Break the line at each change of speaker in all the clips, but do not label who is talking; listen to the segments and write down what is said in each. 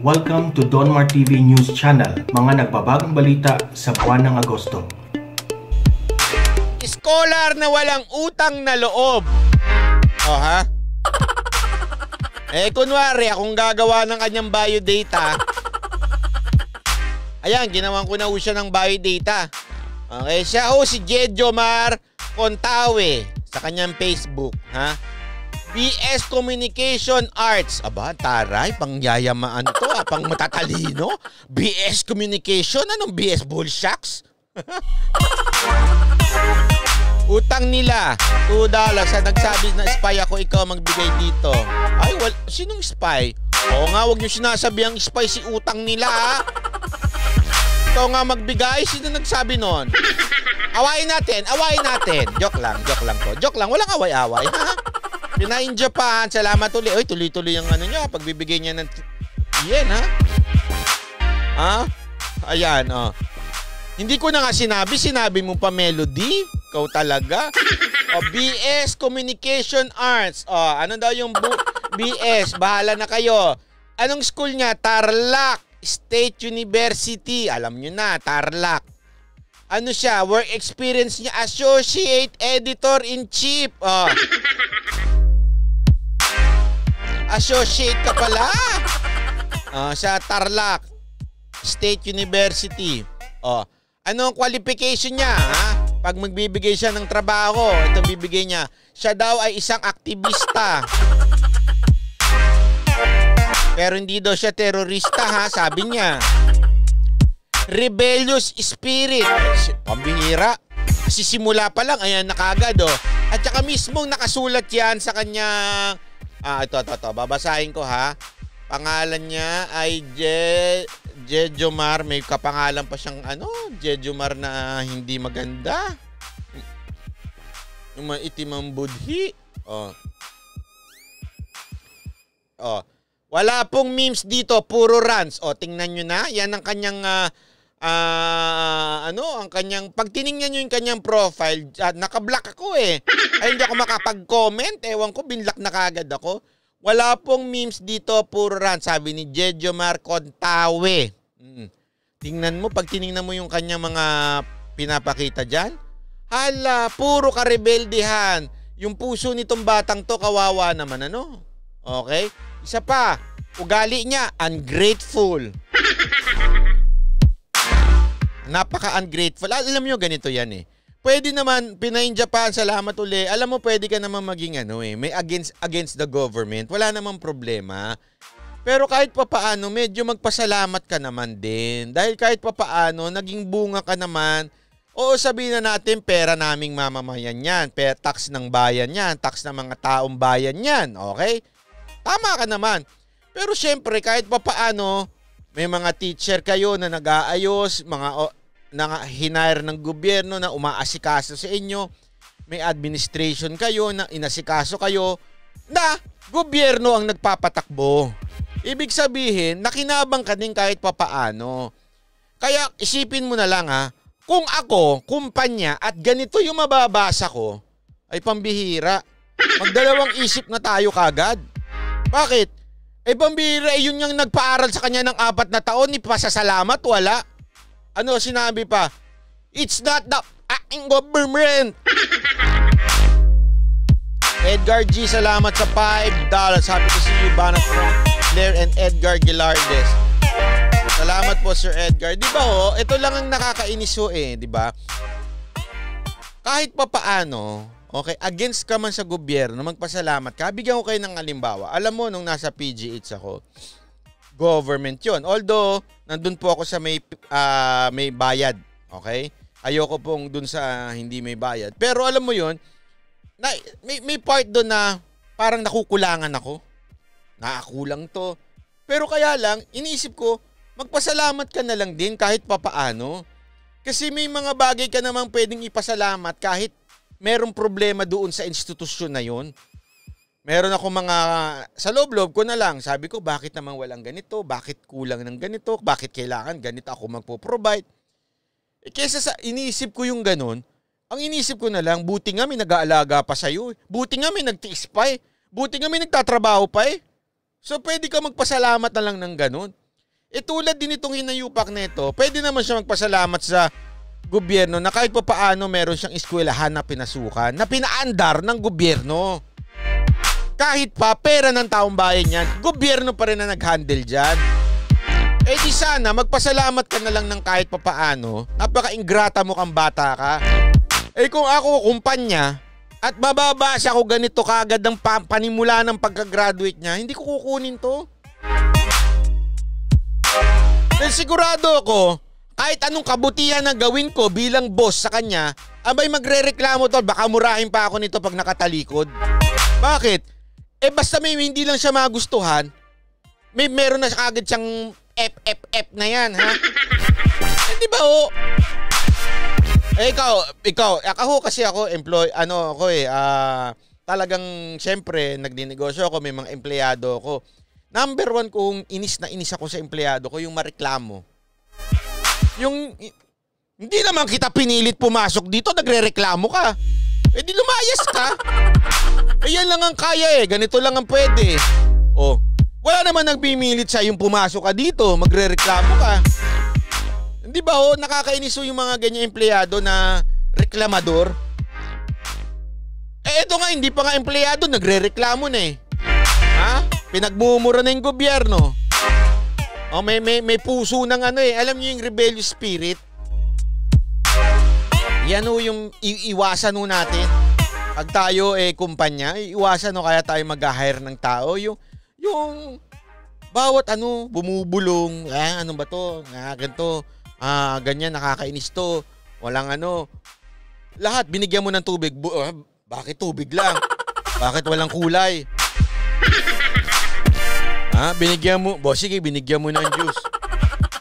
Welcome to Donmar TV News Channel, mga nagbabagong balita sa buwan ng Agosto.
Scholar na walang utang na loob. Oh ha? Kunwari, akong gagawa ng kanyang biodata. Ayan, ginawan ko na siya ng biodata. Okay, siya si Jejomar Contawe sa kanyang Facebook, ha? BS Communication Arts. Aba, taray, pangyayamaan to, pang matatalino. BS Communication, anong BS Bullshocks? Utang nila, $2. Nagsabi na spy ako, ikaw magbigay dito. Ay, sinong spy? Oo nga, huwag nyo sinasabi ang spy si utang nila, ha? Ikaw nga magbigay, sino nagsabi nun? Awayin natin. Joke lang to. Joke lang, walang away-away, ha? Pinain Japan, salamat ulit. Oy, tuloy-tuloy yung ano niya, pagbibigay niya ng yen, ha? Ha? Ayan, oh. Hindi ko na nga sinabi mo pa Melody. Ikaw talaga. O, BS Communication Arts. O, ano daw yung BS? Bahala na kayo. Anong school niya? Tarlac State University. Alam nyo na, Tarlac. Ano siya? Work experience niya, Associate Editor-in-Chief. O. Associate ka pala. Sa Tarlac State University. O. Anong qualification niya, ha? Pag magbibigay siya ng trabaho, ito bibigay niya. Siya daw ay isang aktivista. Pero hindi daw siya terorista, ha? Sabi niya. Rebellious spirit. Pambihira. Kasi simula pa lang, ayan na kagad, oh. At saka mismong nakasulat yan sa kanyang... ito. Babasahin ko, ha? Pangalan niya ay Jejomar. May kapangalan pa siyang Jejomar na hindi maganda. Yung maitim ang budhi. Wala pong memes dito, puro rants. Tingnan nyo na. Yan ang kanyang ang kanyang pag tiningnan nyo yung kanyang profile, naka-block ako eh. Ay hindi ako makapag-comment. Ewan ko, binlock na kagad ako. Wala pong memes dito, puro rant, sabi ni Jejomar Contawe. Tingnan mo, pag tiningnan mo yung kanyang mga pinapakita dyan, hala, puro karebeldehan. Yung puso nitong batang to, kawawa naman, ano? Okay? Isa pa, ugali niya, ungrateful. Napaka-ungrateful. Alam nyo, ganito yan eh. Pwede naman, Pinain Japan, salamat uli. Alam mo, pwede ka naman maging may against the government. Wala namang problema. Pero kahit papaano, medyo magpasalamat ka naman din. Dahil kahit papaano, naging bunga ka naman. Oo, sabihin na natin, pera naming mamamayan yan. Tax ng bayan yan. Tax ng mga taong bayan yan. Okay? Tama ka naman. Pero syempre, kahit papaano, may mga teacher kayo na nag-aayos, na hinire ng gobyerno na umaasikaso sa inyo, may administration kayo na inasikaso kayo na gobyerno ang nagpapatakbo. Ibig sabihin, nakinabang ka din kahit papaano. Kaya isipin mo na lang kung ako, kumpanya, at ganito yung mababasa ko, ay pambihira. Magdalawang isip na tayo kagad. Bakit? Pambihira, yun yung nagpaaral sa kanya ng 4 na taon, ipasasalamat, wala. Ano sinabi pa? It's not the acting government. Edgar G, salamat sa $5. Happy to see you, Banat from Blair and Edgar Gilardes. Salamat po, Sir Edgar. Di ba ito lang ang nakakainis di ba? Kahit pa paano, okay, against ka man sa gobyerno, magpasalamat ka. Bigyan ko kayo ng halimbawa. Alam mo, nung nasa PGH ako, government yon. Although, nandun po ako sa may bayad. Okay? Ayoko pong dun sa hindi may bayad. Pero alam mo yon, may part doon na parang nakukulangan ako. Nakakulang to. Pero kaya lang, iniisip ko, magpasalamat ka na lang din kahit papaano. Kasi may mga bagay ka namang pwedeng ipasalamat kahit merong problema doon sa institusyon na yon. Meron ako sa loob-loob ko na lang, sabi ko, bakit naman walang ganito? Bakit kulang ng ganito? Bakit kailangan ganito ako magpo-provide? Kesa sa iniisip ko yung ganun, ang iniisip ko na lang, buti nga may nag-aalaga pa sa'yo. Buti nga may nagtiis pa. Buti nga may nagtatrabaho pa. So pwede ka magpasalamat na lang ng ganun. Tulad din itong hinayupak nito, pwede naman siya magpasalamat sa gobyerno na kahit pa paano meron siyang eskwelahan na pinasukan, na pinaandar ng gobyerno. Kahit pa pera ng taong bayan yan, gobyerno pa rin na nag-handle dyan. Di sana, magpasalamat ka na lang ng kahit pa paano, napaka-ingrata mo kang bata ka. Kung ako kumpanya, at mababasa ko ganito kagad ng panimula ng pagka-graduate niya, hindi ko kukunin to. Dahil sigurado ako, kahit anong kabutihan na gawin ko bilang boss sa kanya, abay magrereklamo to, baka murahin pa ako nito pag nakatalikod. Bakit? Basta may hindi lang siya magustuhan, meron na kagad siyang FFF na yan, ha? Di ba ho? Ikaw, kasi ako talagang syempre nagdinegosyo ako, may mga empleyado ako. Number 1 kung inis na inis ako sa empleyado ko, yung mareklamo. Yung hindi naman kita pinilit pumasok dito, nagrereklamo ka. Di lumayas ka. Yan lang ang kaya ganito lang ang pwede. Wala naman nagpimilit sa yung pumasok ka dito, magrereklamo ka. Hindi ba nakakainis yung mga ganyan empleyado na reklamador? Ito nga, hindi pa nga empleyado, nagrereklamo na Ha? Pinagmumura na yung gobyerno. May puso ng alam niyo yung rebellious spirit? Yan yung iiwasan natin. Pag tayo kumpanya, iiwasan kaya tayo mag-hire ng tao. Yung bawat bumubulong, ano ba to? Ganito. Ganyan, nakakainis to. Walang lahat, binigyan mo ng tubig. Bakit tubig lang? Bakit walang kulay? Binigyan mo. Sige, binigyan mo ng juice.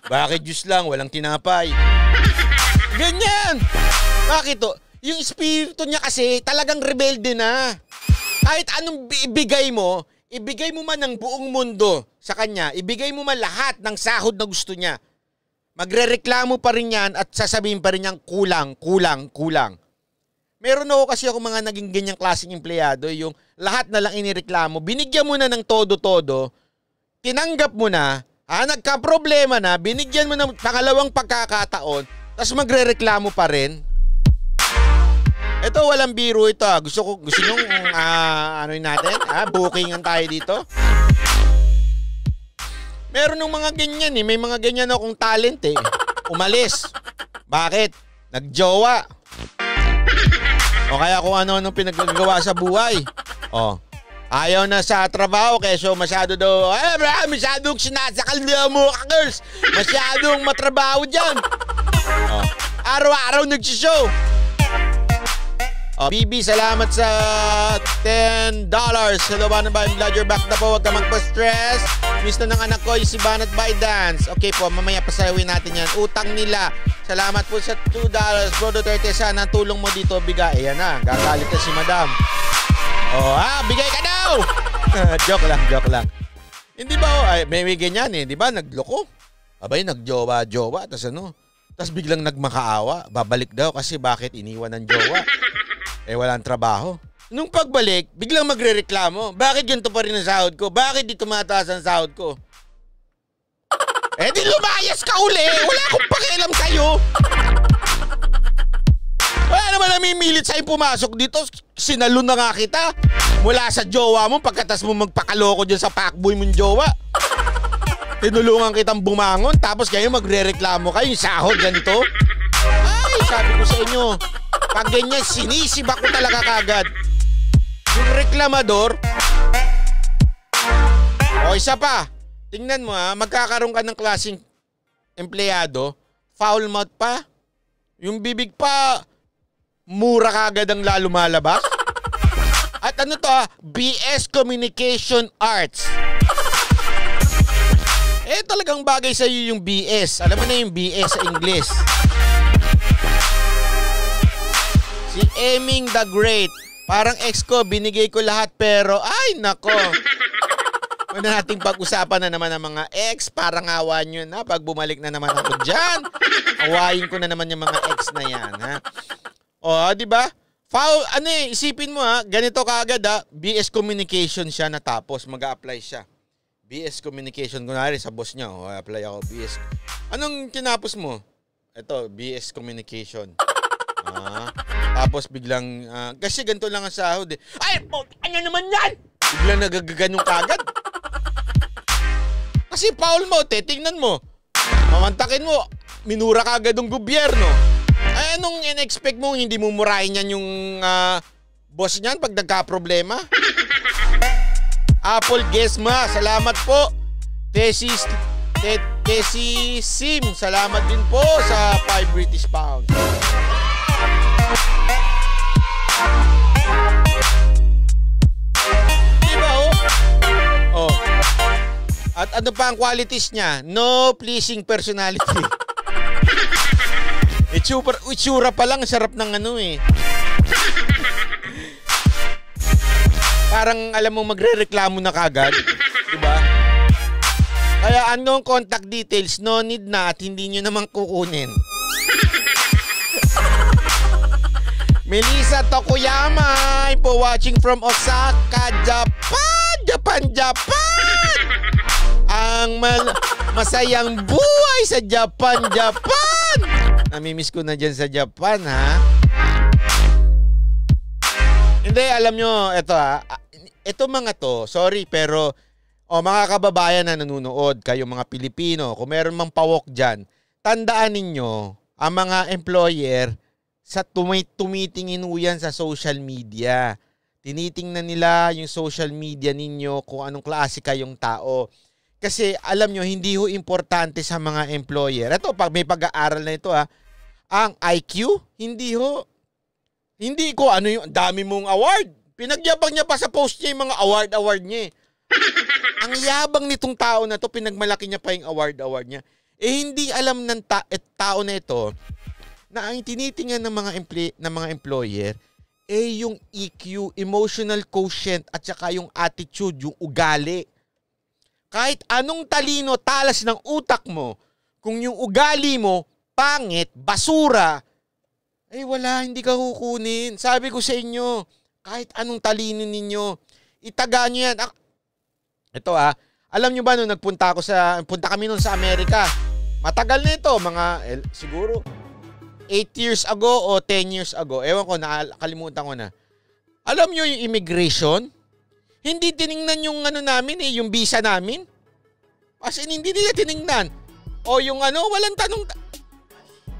Bakit juice lang? Walang tinapay. Ganyan! Bakit to? Yung espiritu niya kasi talagang rebelde na. Kahit anong ibigay mo man ng buong mundo sa kanya, ibigay mo man lahat ng sahod na gusto niya. Magrereklamo pa rin yan at sasabihin pa rin niyang kulang. Meron kasi ako mga naging ganyang klaseng empleyado, yung lahat na lang inireklamo, binigyan mo na ng todo-todo, tinanggap mo na, nagka-problema na, binigyan mo ng pangalawang pagkakataon, tapos magrereklamo pa rin. Ito, walang biro ito. Gusto nyo natin? Bookingan tayo dito. Meron ng mga ganyan may mga ganyan akong talent Umalis. Bakit? Nagjowa. O kaya kung ano-anong pinagagawa sa buhay. Ayaw na sa trabaho keso masyado daw, masyadong sinasakal niya mo, girls. Masyadong matrabaho dyan. Araw-araw nagsishow. BB, salamat sa $10. Hello, Banat ba? I'm glad you're back na po. Huwag ka magpa-stress. Miss na ng anak ko, si Banat by Dance. Okay po, mamaya pasayawin natin yan. Utang nila. Salamat po sa $2. Bro Duterte, sana tulong mo dito bigay. Ayan na, gagalit na si madam. Bigay ka daw! Joke lang. Hindi ba, may ganyan di ba? Nagloko. Abay, nagjowa-jowa. Tapos biglang nagmakaawa. Babalik daw kasi bakit iniwan ng jowa. Walang trabaho. Nung pagbalik, biglang magrereklamo. Bakit ganito pa rin ang sahod ko? Bakit di tumataas ang sahod ko? Di lumayas ka uli. Wala akong pakialam sa'yo. Wala naman namimilit sa'yo pumasok dito. Sinalun na nga kita. Mula sa jowa mo, pagkatas mo magpakaloko dyan sa pakboy mong jowa. Tinulungan kitang bumangon, tapos kayo magrereklamo kayo, yung sahod ganito. Ay, sabi ko sa inyo, pag ganyan, sinisibak ko talaga kagad. Yung reklamador. Isa pa. Tingnan mo magkakaroon ka ng klaseng empleyado, foul mouth pa. Yung bibig pa, mura kagad ang lumalabas. At BS Communication Arts. Talagang bagay sa iyo yung BS. Alam mo na yung BS sa English. Si Eming the Great. Parang ex ko, binigay ko lahat pero ay nako. Huwag na nating pag-usapan na naman ang mga ex. Parang awa nyo na pag bumalik na naman ako dyan. Awayin ko na naman yung mga ex na yan. Di ba? Foul, isipin mo ganito kaagad BS Communication siya natapos, mag-a-apply siya. BS Communication. Kunwari sa boss niya, apply ako BS. Anong tinapos mo? Ito, BS Communication. Tapos biglang, kasi ganito lang ang sahod eh. Ay, ano naman yan? Biglang nagagaganong kagad. Kasi Paul mo, tingnan mo. Mamantakin mo, minura kagad ng gobyerno. Ay, anong in-expect mo? Hindi mo murahin yan yung boss niyan pag nagka-problema? Apple Gesma, salamat po. Tessie Sim, salamat din po sa 5 British pounds. Diba oh? At ano pa ang qualities niya? No pleasing personality. Itsura pa lang, sarap ng ano eh. Parang alam mo magre-reklamo na kagad, 'di ba? Kaya anong contact details, no need na at hindi niyo naman kukunin. Melissa Tokuyama po watching from Osaka, Japan. Ang masayang buhay sa Japan. Namimiss ko na dyan sa Japan, ha? Hindi, alam nyo, ito mga to, sorry, pero, mga kababayan na nanonood, kayo mga Pilipino, kung meron mang pawok dyan, tandaan ninyo, ang mga employer, sa tumitingin yan sa social media. Tinitingnan nila yung social media ninyo kung anong klase kayong tao. Kasi alam nyo, hindi ho importante sa mga employer. Ito, pag may pag-aaral na ito, ang IQ, hindi ho. Hindi ko ano yung dami mong award. Pinagyabang niya pa sa post niya yung mga award niya. Ang yabang nitong tao na to, pinagmalaki niya pa yung award niya. Hindi alam ng tao na ito na ang tinitingnan ng mga employer yung EQ, emotional quotient at saka yung attitude, yung ugali. Kahit anong talino, talas ng utak mo, kung yung ugali mo pangit, basura, wala, hindi ka kukunin. Sabi ko sa inyo, kahit anong talino ninyo, itaga nyo yan. Ito alam nyo ba nung punta kami nun sa Amerika, matagal na ito, siguro 8 years ago o 10 years ago, ewan ko, nakalimutan ko na. Alam nyo yung immigration, hindi tiningnan yung namin yung visa namin. As in, hindi nila tiningnan. O yung walang tanong.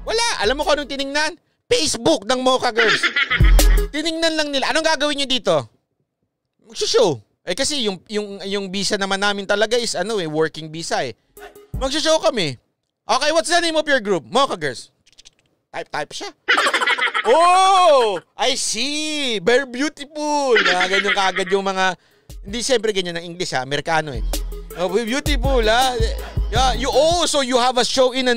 Wala, alam mo kung anong tiningnan? Facebook ng Mocha Girls. Tiningnan lang nila. Anong gagawin nyo dito? Magsushow. Kasi yung visa naman namin talaga is working visa eh. Magsushow kami. Okay, what's the name of your group? Mocha Girls. Type siya. Oh, I see. Very beautiful. Ganyan kagad yung mga, hindi siyempre ganyan ng English Amerikano eh. Oh, beautiful Yeah, so you have a show in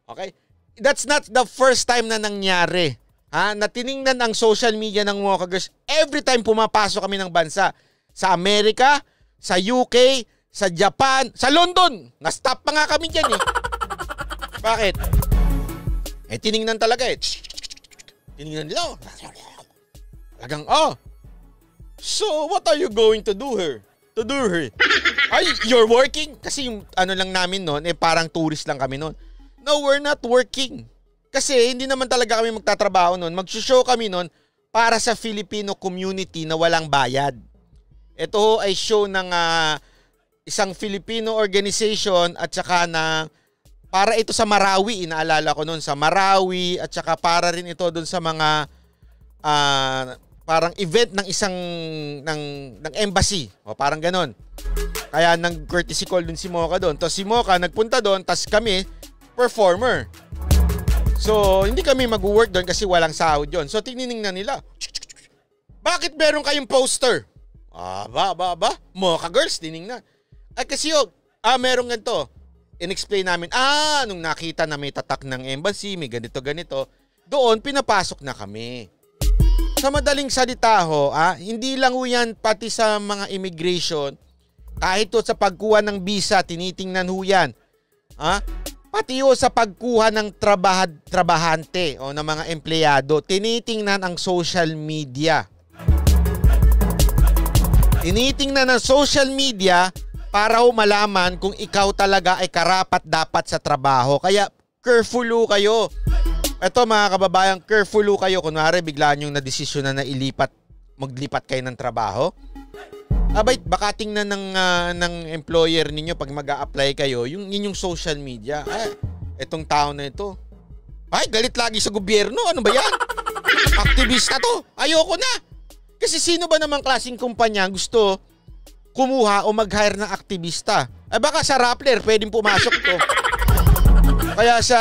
Okay? That's not the first time na nangyari. Na tiningnan ang social media ng Mocha Girls every time pumapasok kami ng bansa. Sa Amerika, sa UK, sa Japan, sa London. Na-stop pa nga kami dyan eh. Bakit? Tiningnan talaga eh. Tiningnan nila. Talagang, so what are you going to do here? Ay, you're working? Kasi yung lang namin noon, parang tourist lang kami noon. No, we're not working. Kasi hindi naman talaga kami magtatrabaho noon. Mag-show kami noon para sa Filipino community na walang bayad. Ito ay show ng isang Filipino organization at saka para ito sa Marawi, inaalala ko noon sa Marawi at saka para rin ito doon sa mga parang event ng isang ng embassy o parang ganon. Kaya nag-courtesy call dun si Mocha doon. Tapos si Mocha nagpunta doon, tapos kami performer. So hindi kami mag-work doon kasi walang sahod yun. So tiningnan nila. Bakit meron kayong poster? Mocha Girls, tiningnan. Kasi meron ganito. In-explain namin, nung nakita na may tatak ng embassy, may ganito, doon pinapasok na kami. Sa madaling salita hindi lang yan pati sa mga immigration, kahit sa pagkuha ng visa, tinitingnan yan. Pati sa pagkuha ng trabahante o ng mga empleyado, tinitingnan ang social media. Tinitingnan ng social media para malaman kung ikaw talaga ay karapat-dapat sa trabaho. Kaya careful kayo. Ito mga kababayan, careful kayo. Kunwari bigla niyong nadesisyon na maglipat kayo ng trabaho. Abay, baka tingnan ng employer ninyo pag mag-a-apply kayo, yung inyong social media. Etong tao na ito. Ay, galit lagi sa gobyerno. Ano ba yan? Aktivista to. Ayoko na. Kasi sino ba namang klaseng kumpanya gusto kumuha o mag-hire ng aktivista? Baka sa Rappler pwedeng pumasok to. Kaya sa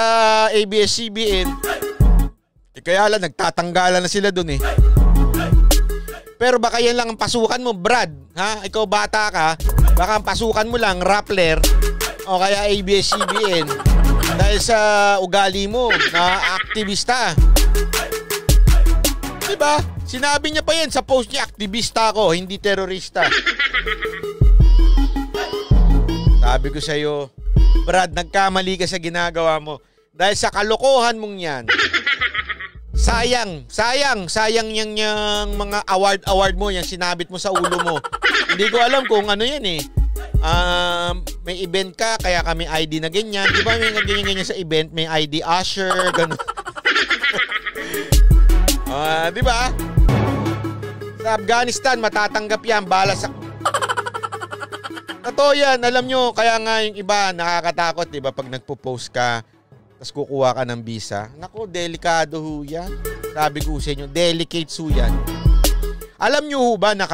ABS-CBN, kaya lang nagtatanggalan na sila dun eh. Pero baka yan lang ang pasukan mo, Brad. Ha? Ikaw bata ka, baka ang pasukan mo lang Rappler o kaya ABS-CBN dahil sa ugali mo na aktivista. Diba? Sinabi niya pa yan sa post niya, aktivista ako, hindi terorista. Sabi ko sa'yo, Brad, nagkamali ka sa ginagawa mo. Dahil sa kalokohan mong yan, sayang yung mga award mo, yung sinabit mo sa ulo mo. Hindi ko alam kung ano yan eh. May event ka, kaya kami ID na ganyan. Di ba may ganyan sa event, may ID usher, gano'n. Di ba? Sa Afghanistan, matatanggap yan, bala sa... Totoo yan, alam nyo, kaya nga yung iba nakakatakot, di ba? Pag nagpo-post ka, tapos kukuha ka ng visa. Naku, delikado ho yan. Sabi ko sa inyo, delicate ho yan. Alam nyo ho ba na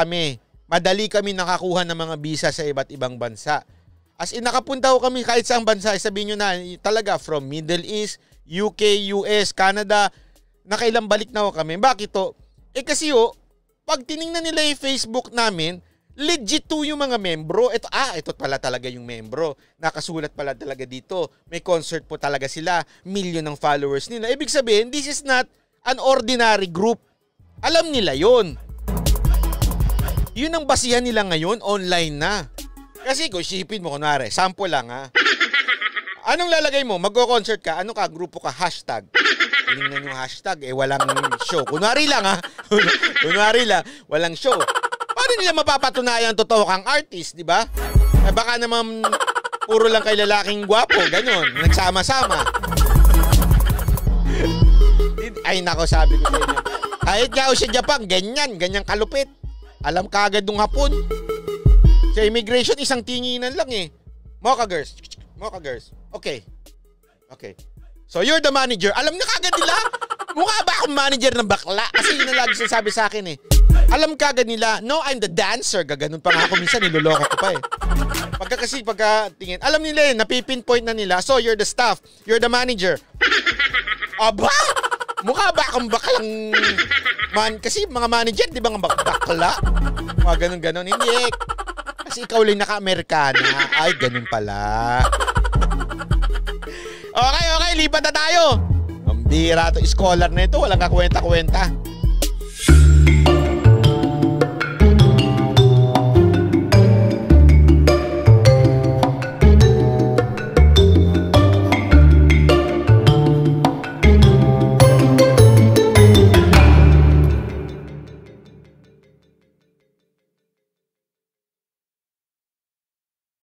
madali kami nakakuha ng mga visa sa iba't ibang bansa. As in, nakapunta ho kami kahit saang bansa. Sabihin nyo na, talaga, from Middle East, UK, US, Canada, nakailang balik na ho kami. Bakit to? Kasi ho, pag tiningnan nila yung Facebook namin, legit to yung mga membro. Ito pala talaga yung membro. Nakasulat pala talaga dito. May concert po talaga sila. Million ng followers nila. Ibig sabihin, this is not an ordinary group. Alam nila yon. Yun ang basihan nila ngayon, online na. Kasi kung isipin mo, kunwari, sample lang ha. Anong lalagay mo? Magko-concert ka, ano ka, grupo ka, hashtag. Tingnan yung hashtag, walang show. Kunwari lang ha. Kunwari lang, walang show. Paano nila mapapatunayan totoo kang artist, di ba? Baka naman puro lang kay lalaking gwapo, ganyan, nagsama-sama. Ay nako, sabi ko sa inyo. Kahit nga sa Japan, ganyan kalupit. Alam kaagad nung hapon. Sa immigration, isang tinginan lang eh. Mocha girls. Okay. So you're the manager. Alam na kagad nila. Mukha ba akong manager ng bakla? Kasi yun na lagi sinasabi sa akin eh. Alam kagad nila, no, I'm the dancer. Gaganon pa nga ako minsan, niloloko ko pa eh. Pagkatingin, alam nila eh, napipinpoint na nila. So you're the staff, you're the manager. Aba! Mukha ba akong baklang kasi mga manager, di ba nga bakla? Mga ganon-ganon. Hindi eh. Kasi ikaw lang naka-Amerikana. Ay, ganun pala. Okay, lipat na tayo. Ang bira to, scholar na ito, walang kakwenta-kwenta.